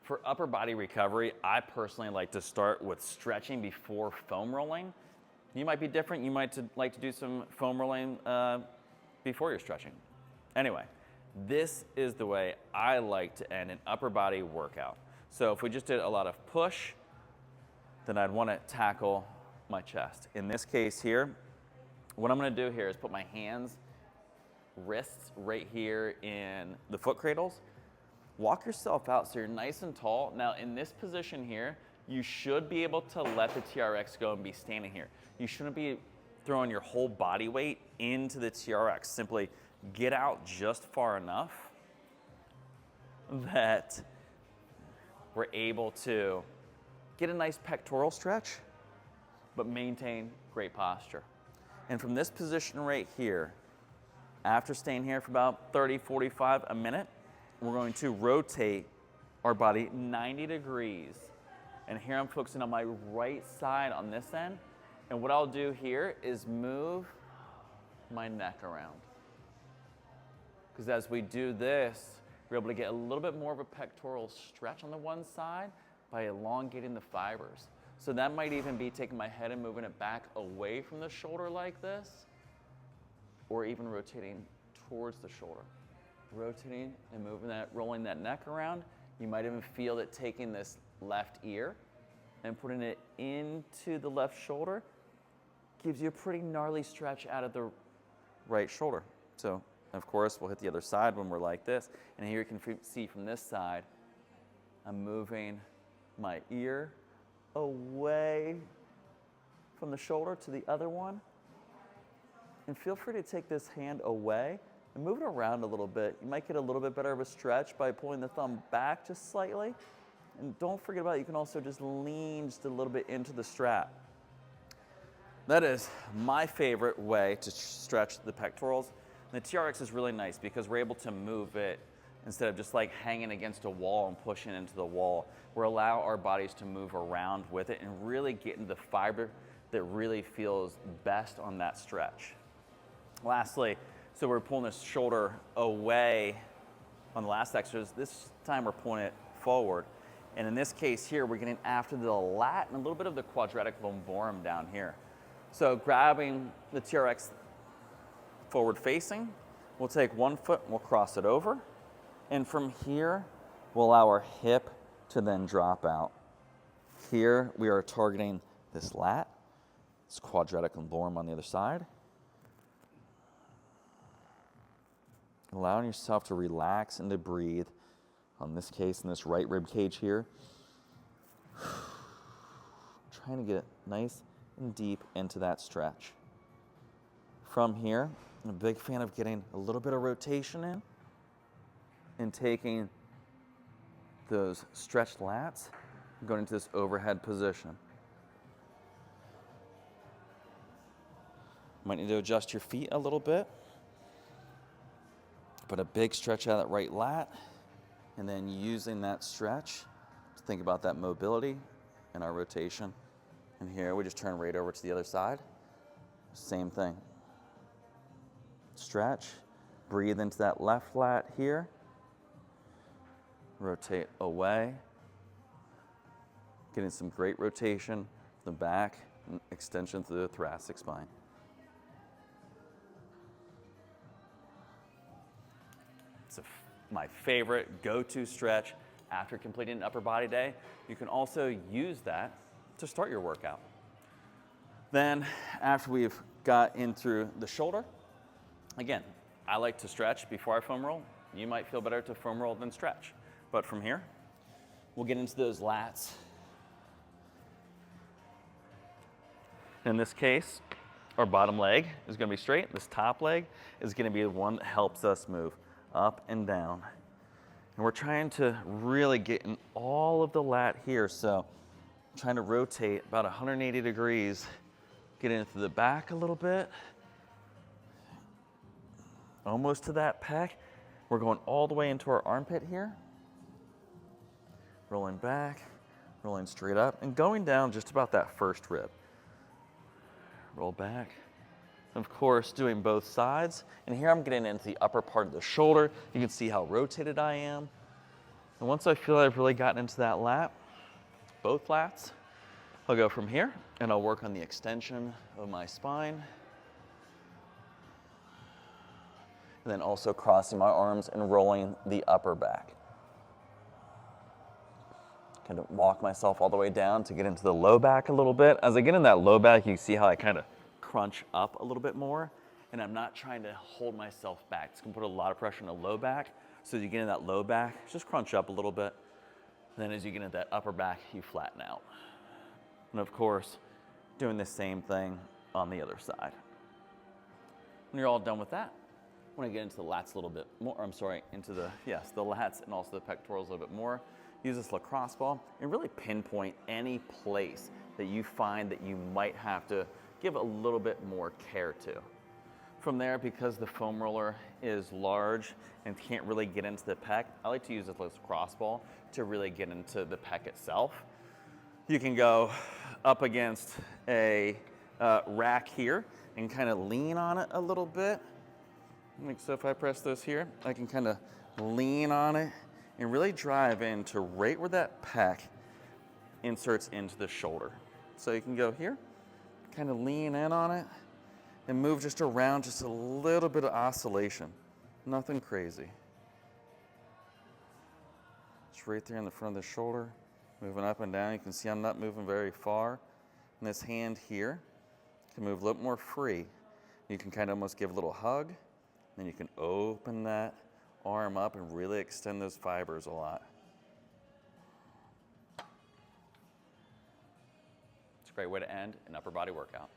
For upper body recovery, I personally like to start with stretching before foam rolling. You might be different. You might like to do some foam rolling before you're stretching. Anyway, this is the way I like to end an upper body workout. So if we just did a lot of push, then I'd want to tackle my chest. In this case here, what I'm going to do here is put my hands, wrists right here in the foot cradles. Walk yourself out so you're nice and tall. Now in this position here, you should be able to let the TRX go and be standing here. You shouldn't be throwing your whole body weight into the TRX. Simply get out just far enough that we're able to get a nice pectoral stretch, but maintain great posture. And from this position right here, after staying here for about 30, 45, a minute, we're going to rotate our body 90 degrees. And here I'm focusing on my right side on this end. And what I'll do here is move my neck around. Because as we do this, we're able to get a little bit more of a pectoral stretch on the one side by elongating the fibers. So that might even be taking my head and moving it back away from the shoulder like this, or even rotating towards the shoulder. Rotating and moving that, rolling that neck around. You might even feel it taking this left ear and putting it into the left shoulder. Gives you a pretty gnarly stretch out of the right shoulder. So, of course, we'll hit the other side when we're like this. And here you can see from this side, I'm moving my ear away from the shoulder to the other one. And feel free to take this hand away and move it around a little bit. You might get a little bit better of a stretch by pulling the thumb back just slightly. And don't forget about it, you can also just lean just a little bit into the strap. That is my favorite way to stretch the pectorals. And the TRX is really nice because we're able to move it instead of just like hanging against a wall and pushing into the wall. We allow our bodies to move around with it and really get into the fiber that really feels best on that stretch. Lastly, so we're pulling the shoulder away on the last exercise. This time we're pulling it forward. And in this case here, we're getting after the lat and a little bit of the quadratic lumborum down here. So grabbing the TRX forward facing, we'll take one foot and we'll cross it over. And from here, we'll allow our hip to then drop out. Here we are targeting this lat, this quadratic lumborum on the other side. Allowing yourself to relax and to breathe, on this case, in this right rib cage here. Trying to get nice and deep into that stretch. From here, I'm a big fan of getting a little bit of rotation in and taking those stretched lats and going into this overhead position. Might need to adjust your feet a little bit. Put a big stretch out of that right lat, and then using that stretch to think about that mobility and our rotation. And here we just turn right over to the other side. Same thing. Stretch, breathe into that left lat here. Rotate away. Getting some great rotation, the back, and extension through the thoracic spine. It's my favorite go-to stretch after completing an upper body day. You can also use that to start your workout. Then after we've got in through the shoulder, again, I like to stretch before I foam roll. You might feel better to foam roll than stretch. But from here, we'll get into those lats. In this case, our bottom leg is going to be straight. This top leg is going to be the one that helps us move up and down. And we're trying to really get in all of the lat here. So I'm trying to rotate about 180 degrees, get into the back a little bit, almost to that pec. We're going all the way into our armpit here. Rolling back, rolling straight up, and going down just about that first rib. Roll back. Of course, doing both sides. And here I'm getting into the upper part of the shoulder. You can see how rotated I am. And once I feel I've really gotten into that lat, both lats, I'll go from here and I'll work on the extension of my spine. And then also crossing my arms and rolling the upper back. Kind of walk myself all the way down to get into the low back a little bit. As I get in that low back, you can see how I kind of crunch up a little bit more. And I'm not trying to hold myself back. It's gonna put a lot of pressure on the low back. So as you get in that low back, just crunch up a little bit. And then as you get into that upper back, you flatten out. And of course, doing the same thing on the other side. When you're all done with that, when I get into the lats a little bit more, into the lats and also the pectorals a little bit more, use this lacrosse ball and really pinpoint any place that you find that you might have to give a little bit more care to. From there, because the foam roller is large and can't really get into the pec, I like to use this lacrosse ball to really get into the pec itself. You can go up against a rack here and kind of lean on it a little bit. Like so, if I press this here, I can kind of lean on it and really drive into right where that pec inserts into the shoulder. So you can go here, kind of lean in on it, and move just around, just a little bit of oscillation. Nothing crazy. It's right there in the front of the shoulder, moving up and down. You can see I'm not moving very far. And this hand here can move a little more free. You can kind of almost give a little hug. Then you can open that arm up and really extend those fibers a lot. It's a great way to end an upper body workout.